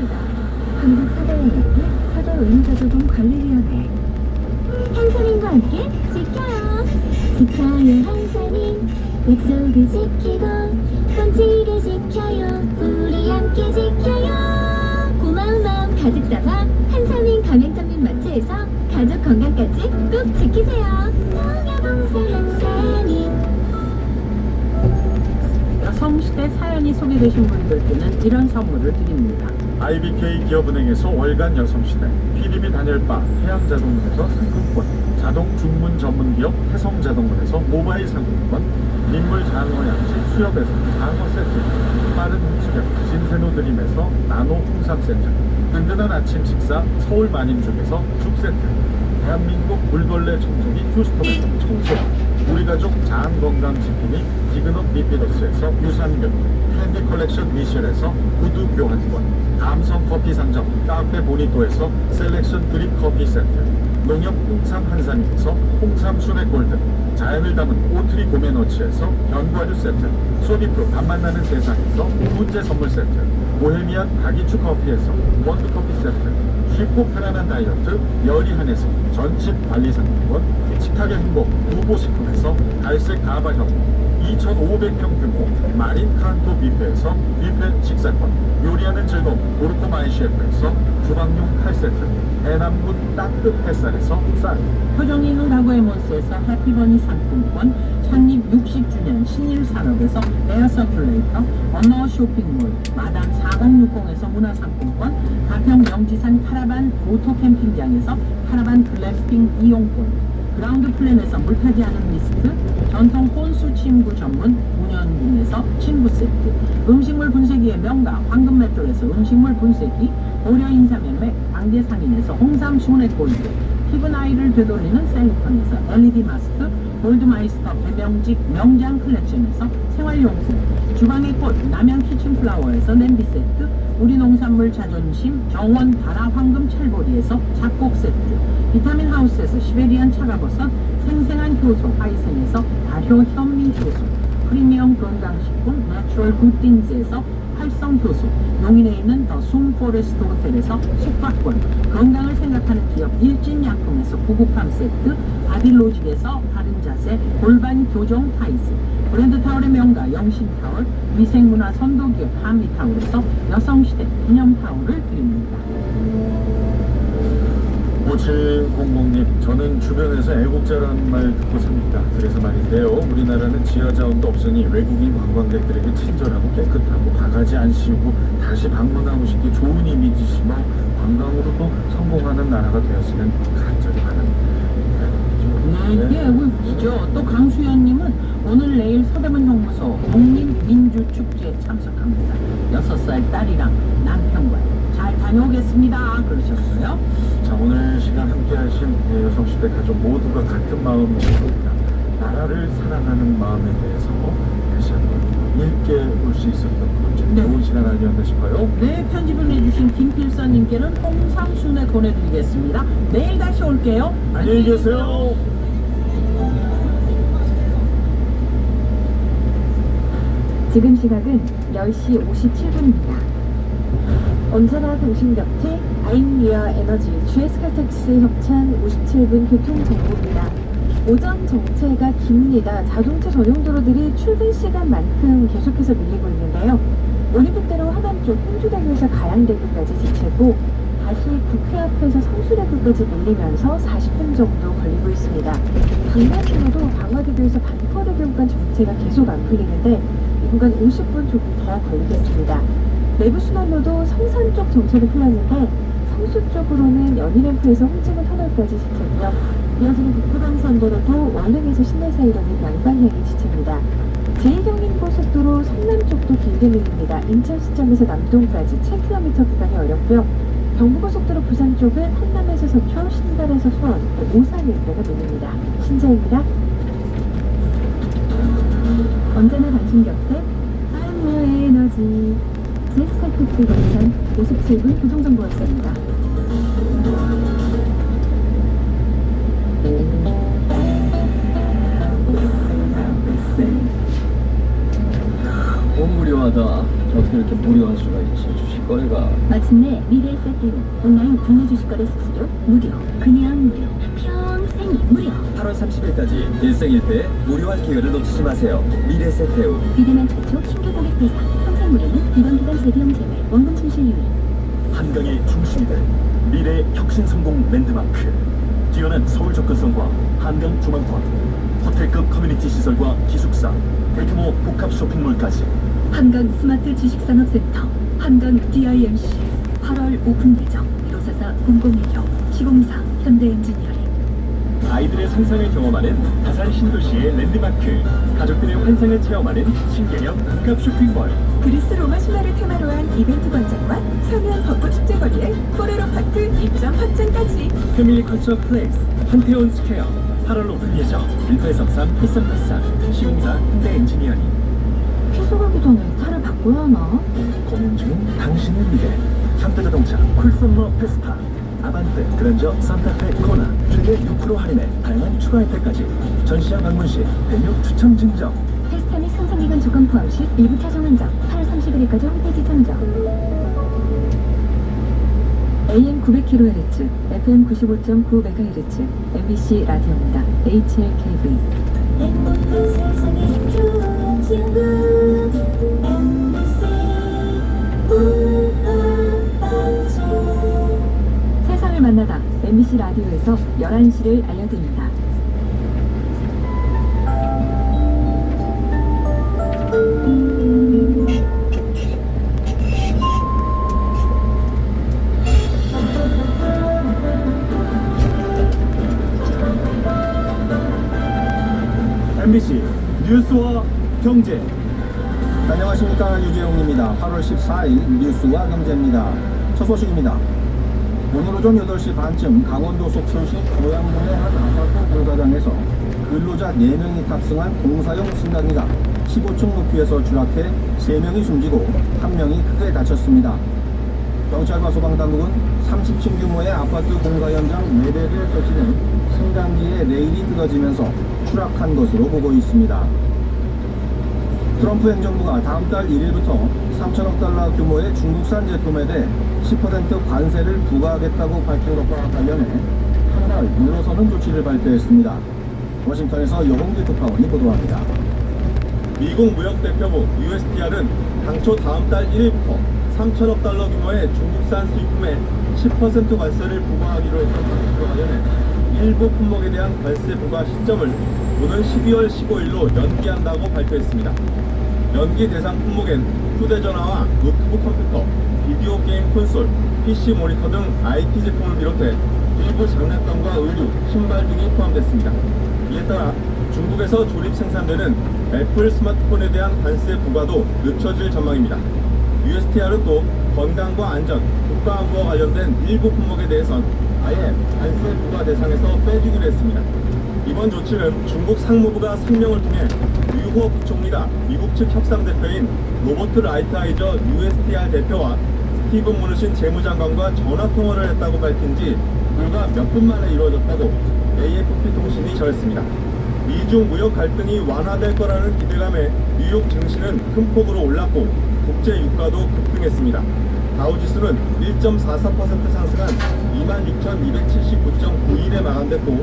환영합니다. 한국사대연합회 사도의사조동관리위원회. 한산인과 함께 지켜요. 지켜요 한산인. 약속을 지키고 번지게 지켜요. 우리 함께 지켜요. 고마운 마음 가득 담아 한산인 가맹점민 마트에서 가족 건강까지 꼭 지키세요. 동해봉사 한산인. 여성시대 사연이 소개되신 분들께는 이런 선물을 드립니다. IBK 기업은행에서 월간 여성시대, PDB 단열바 해양자동문에서 상품권, 자동 주문 전문기업 해성자동문에서 모바일 상품권, 민물 장어양식 수협에서 장어 세트, 빠른 흡수력 진세노 드림에서 나노 홍삼 세트, 든든한 아침 식사 서울 만인죽에서 죽 세트, 대한민국 물걸레 청소기 휴스톤에서 청소, 우리 가족 장건강지킴이 디그넛 비피더스에서 유산균, 캔디 컬렉션 미셸에서 구두 교환권, 감성 커피 상점 카페 보니토에서 셀렉션 드립 커피 세트, 농협 홍삼 한산에서 홍삼 순회 골드, 자연을 담은 오트리 고메너치에서 견과류 세트, 소디프로 밥 만나는 세상에서 문제 선물 세트, 보헤미안 다기추 커피에서 원두 커피 세트, 쉽고 편안한 다이어트 여리한에서 전집 관리 상품권, 식탁의 행복 두보식품에서 갈색 가바 형, 2,500평 규모 마린 칸토 뷔페에서 뷔페 식사권, 요리하는 즐거움 오르코 마이셰프에서 주방용 칼세트, 해남군 따뜻 햇살에서 쌀, 표정이 흐라고에몬스에서 해피버니 상품권, 창립 60주년 신일산업에서 에어서큘레이터, 언어 쇼핑몰 마담 4060에서 문화상품권, 가평 명지산 카라반 오토캠핑장에서 카라반 글램핑 이용권, 그라운드 플랜에서 물타지 않은 미스트, 전통 혼수 침구 전문 문현군에서 침구 세트, 음식물 분쇄기의 명가 황금 맷돌에서 음식물 분쇄기, 고려 인삼연맥 광대상인에서 홍삼 순액 골드, 피부 나이를 되돌리는 셀리콘에서 LED 마스크, 골드마이스터 배병직 명장 컬렉션에서 생활용품, 주방의 꽃 남양 키친플라워에서 냄비 세트, 우리 농산물 자존심 정원 다라 황금 찰보리에서 잡곡 세트, 비타민 하우스에서 시베리안 차가버섯, 생생한 효소 하이센에서 발효 현미 효소, 프리미엄 건강식품 내추럴 굿띵즈에서 활성 효소, 용인에 있는 더 숨포레스트 호텔에서 숙박권, 건강을 생각하는 기업 일진약품에서 구급함 세트, 바딜로직에서 바른 자세 골반 교정 타이즈, 브랜드 타월의 명가 영신타월, 위생문화 선도기업 한미타월에서 여성시대 기념타월을 드립니다. 5700님, 저는 주변에서 애국자라는 말 듣고 삽니다. 그래서 말인데요, 우리나라는 지하자원도 없으니 외국인 관광객들에게 친절하고 깨끗하고 바가지 안 씌우고 다시 방문하고 싶게 좋은 이미지 심어 관광으로도 성공하는 나라가 되었으면 간절히 바랍니다. 네, 애국이죠. 또 강수연님은 오늘 내일 서대문 형무소 독립민주축제에 참석합니다. 6살 딸이랑 남편과 잘 다녀오겠습니다. 그러셨어요. 자, 오늘 시간 함께 하신 여성시대 가족 모두가 같은 마음이십니다. 나라를 사랑하는 마음에 대해서 다시 한번 읽게 올 수 있었던 그런 좋은 시간 아니었나 싶어요. 네, 편집을 해주신 김필서님께는 홍삼 순회 보내드리겠습니다. 내일 다시 올게요. 안녕히 계세요. 지금 시각은 10시 57분입니다. 언제나 당신 곁에 아임리아 에너지 GS칼텍스 협찬 57분 교통정보입니다. 오전 정체가 깁니다. 자동차 전용 도로들이 출근 시간만큼 계속해서 밀리고 있는데요. 올림픽대로 하남 쪽 홍주대교에서 가양대교까지 지체고 다시 국회 앞에서 성수대교까지 밀리면서 40분 정도 걸리고 있습니다. 방면으로도 방화대교에서 반포대교 구간 정체가 계속 안 풀리는데 이 구간 50분 조금 더 걸리겠습니다. 내부순환로도 성산 쪽 정체도 풀렸는데 성수 쪽으로는 연희램프에서 홍지문 터널까지 지체고요. 이어지는 북부간선도로도 월릉에서 신내 사이로는 양방향이 지체입니다. 제2경인고속도로 성남 쪽도 길게 밀립니다. 인천 시점에서 남동까지 7km 구간이 어렵고요. 경부고속도로 부산 쪽은 한남에서 서초, 신갈에서 수원, 오산 일대가 밀립니다. 신재입니다. 언제나 당신 곁에 아임리아 에너지 GS칼텍스 협찬 57분 교통정보였습니다. 무료하다. 어떻게 이렇게 무료할 수가 있지? 주식과 거래가 마침내 미래의 세팅 온라인 국내 주식 거래 수수료 무료, 그냥 무료, 평생 무료. 8월 30일까지 일생일대 무료할 기회를 놓치지 마세요. 미래세태우. 비대면 최초 신규 고객 대상. 평생 무료는 이번 기간 재비용 제외, 원금 충실 유예. 한강의 중심이 될 미래의 혁신 성공 랜드마크. 뛰어난 서울 접근성과 한강 조망권, 호텔급 커뮤니티 시설과 기숙사, 대규모 복합 쇼핑몰까지. 한강 스마트 주식산업센터, 한강 DIMC. 8월 오픈 예정. 1544-0016 시공사 현대엔지니어링. 아이들의 상상을 경험하는 다산 신도시의 랜드마크, 가족들의 환상을 체험하는 신개념 복합 쇼핑몰. 그리스 로마 신화를 테마로 한 이벤트 광장과 서면 벚꽃 축제 거리에 포레로 파크 입점 확장까지. 패밀리 컬처 플레이스 한태원 스퀘어 8월 오픈 예정. 1833-8383 시공사 현대엔지니어링. 취소하기 전에 차를 바꿔야 하나? 고민 중 당신의 미래. 현대자동차 쿨썸머 페스타, 아반떼 그랜저 산타페 코나 최대 6% 할인에 다양한 추가 혜택까지. 전시장 방문 시 대륙 추첨 증정. 테스트 및 상상기간 조건 포함 시 일부 차종 한정. 8월 31일까지 홈페이지 참조. AM 900kHz, FM 95.9MHz, MBC 라디오입니다. HLKV. 행복한 세상에 좋은 친구 MBC 세상을 만나다 MBC 라디오에서 11시를 알려드립니다. MBC 뉴스와 경제. 안녕하십니까, 유재용입니다. 8월 14일 뉴스와 경제입니다. 첫 소식입니다. 오늘 오전 8시 반쯤 강원도 속초시 고양군의 한 아파트 공사장에서 근로자 4명이 탑승한 공사용 승강기가 15층 높이에서 추락해 3명이 숨지고 1명이 크게 다쳤습니다. 경찰과 소방당국은 30층 규모의 아파트 공사 현장 4대에 설치된 승강기의 레일이 뜯어지면서 추락한 것으로 보고 있습니다. 트럼프 행정부가 다음 달 1일부터 3천억 달러 규모의 중국산 제품에 대해 10% 관세를 부과하겠다고 밝힌 것과 관련해 한 달 물러서는 조치를 발표했습니다. 워싱턴에서 여홍기 특파원이 보도합니다. 미국 무역대표부 USTR은 당초 다음 달 1일부터 3천억 달러 규모의 중국산 수입품에 10% 관세를 부과하기로 했던 것과 관련해 일부 품목에 대한 관세 부과 시점을 오는 12월 15일로 연기한다고 발표했습니다. 연기 대상 품목엔 휴대전화와 노트북 컴퓨터, 비디오 게임 콘솔, PC 모니터 등 IT 제품을 비롯해 일부 장난감과 의류, 신발 등이 포함됐습니다. 이에 따라 중국에서 조립 생산되는 애플 스마트폰에 대한 관세 부과도 늦춰질 전망입니다. USTR은 또 건강과 안전, 국가안보와 관련된 일부 품목에 대해선 아예 관세 부과 대상에서 빼주기로 했습니다. 이번 조치는 중국 상무부가 성명을 통해 류호 부총리가 미국 측 협상 대표인 로버트 라이트하이저 USTR 대표와 스티븐 무누신 재무장관과 전화통화를 했다고 밝힌 지 불과 몇 분 만에 이루어졌다고 AFP 통신이 전했습니다. 미중 무역 갈등이 완화될 거라는 기대감에 뉴욕 증시는 큰 폭으로 올랐고 국제 유가도 급등했습니다. 다우지수는 1.44% 상승한 26,279.91에 마감됐고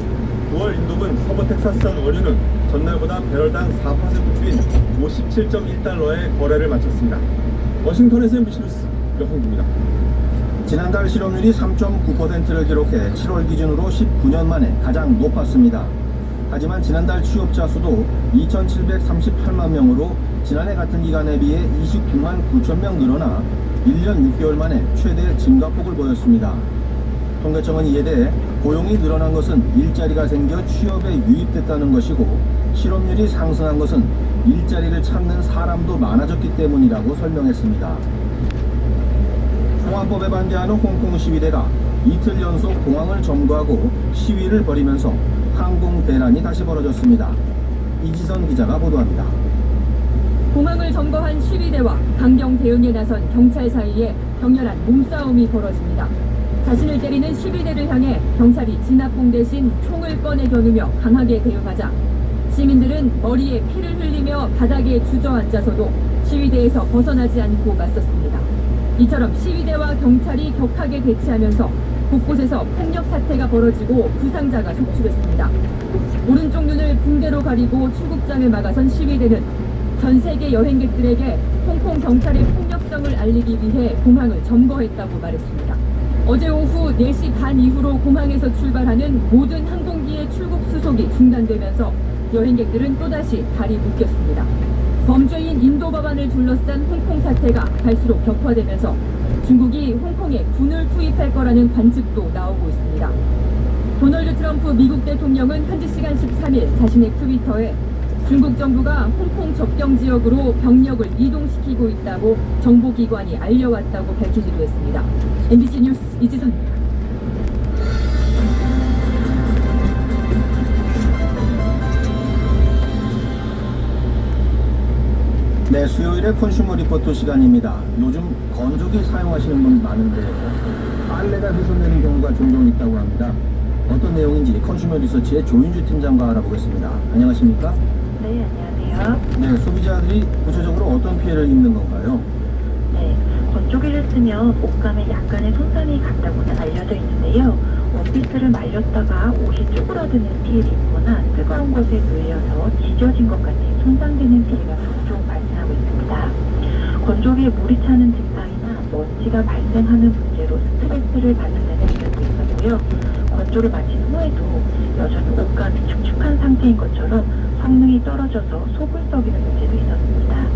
9월 인도분 서부 텍사스산 원유는 전날보다 배럴당 4% 뛴 57.1달러의 거래를 마쳤습니다. 워싱턴에서 MBC 뉴스 여홍입니다. 지난달 실업률이 3.9%를 기록해 7월 기준으로 19년 만에 가장 높았습니다. 하지만 지난달 취업자 수도 2,738만 명으로 지난해 같은 기간에 비해 29만 9천 명 늘어나 1년 6개월 만에 최대 증가폭을 보였습니다. 통계청은 이에 대해 고용이 늘어난 것은 일자리가 생겨 취업에 유입됐다는 것이고 실업률이 상승한 것은 일자리를 찾는 사람도 많아졌기 때문이라고 설명했습니다. 공항법에 반대하는 홍콩 시위대가 이틀 연속 공항을 점거하고 시위를 벌이면서 항공 대란이 다시 벌어졌습니다. 이지선 기자가 보도합니다. 공항을 점거한 시위대와 강경 대응에 나선 경찰 사이에 격렬한 몸싸움이 벌어집니다. 자신을 때리는 시위대를 향해 경찰이 진압봉 대신 총을 꺼내 겨누며 강하게 대응하자 시민들은 머리에 피를 흘리며 바닥에 주저앉아서도 시위대에서 벗어나지 않고 맞섰습니다. 이처럼 시위대와 경찰이 격하게 대치하면서 곳곳에서 폭력 사태가 벌어지고 부상자가 속출했습니다. 오른쪽 눈을 붕대로 가리고 출국장을 막아선 시위대는 전 세계 여행객들에게 홍콩 경찰의 폭력성을 알리기 위해 공항을 점거했다고 말했습니다. 어제 오후 4시 반 이후로 공항에서 출발하는 모든 항공기의 출국 수속이 중단되면서 여행객들은 또다시 발이 묶였습니다. 범죄인 인도 법안을 둘러싼 홍콩 사태가 갈수록 격화되면서 중국이 홍콩에 군을 투입할 거라는 관측도 나오고 있습니다. 도널드 트럼프 미국 대통령은 현지 시간 13일 자신의 트위터에 중국 정부가 홍콩 접경 지역으로 병력을 이동시키고 있다고 정보기관이 알려왔다고 밝히기도 했습니다. MBC 뉴스 이지선입니다. 네, 수요일에 컨슈머 리포트 시간입니다. 요즘 건조기 사용하시는 분 많은데 빨래가 훼손되는 경우가 종종 있다고 합니다. 어떤 내용인지 컨슈머 리서치의 조윤주 팀장과 알아보겠습니다. 안녕하십니까? 네, 안녕하세요. 네, 소비자들이 구체적으로 어떤 피해를 입는 건가요? 네, 건조기를 쓰면 옷감에 약간의 손상이 간다고는 알려져 있는데요. 원피스를 말렸다가 옷이 쭈그러드는 피해를 입거나 뜨거운 것에 눌려서 지져진 것 같이 손상되는 피해가 종종 발생하고 있습니다. 건조기에 물이 차는 증상이나 먼지가 발생하는 문제로 스트레스를 받는 데는 경우도 있었고요. 건조를 마친 후에도 여전히 옷감이 축축한 상태인 것처럼 성능이 떨어져서 속을 썩이는 문제도 있었습니다.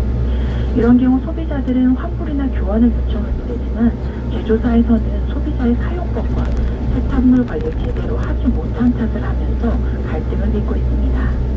이런 경우 소비자들은 환불이나 교환을 요청하게 되지만 제조사에서는 소비자의 사용법과 세탁물 관리 제대로 하지 못한 탓을 하면서 갈등을 빚고 있습니다.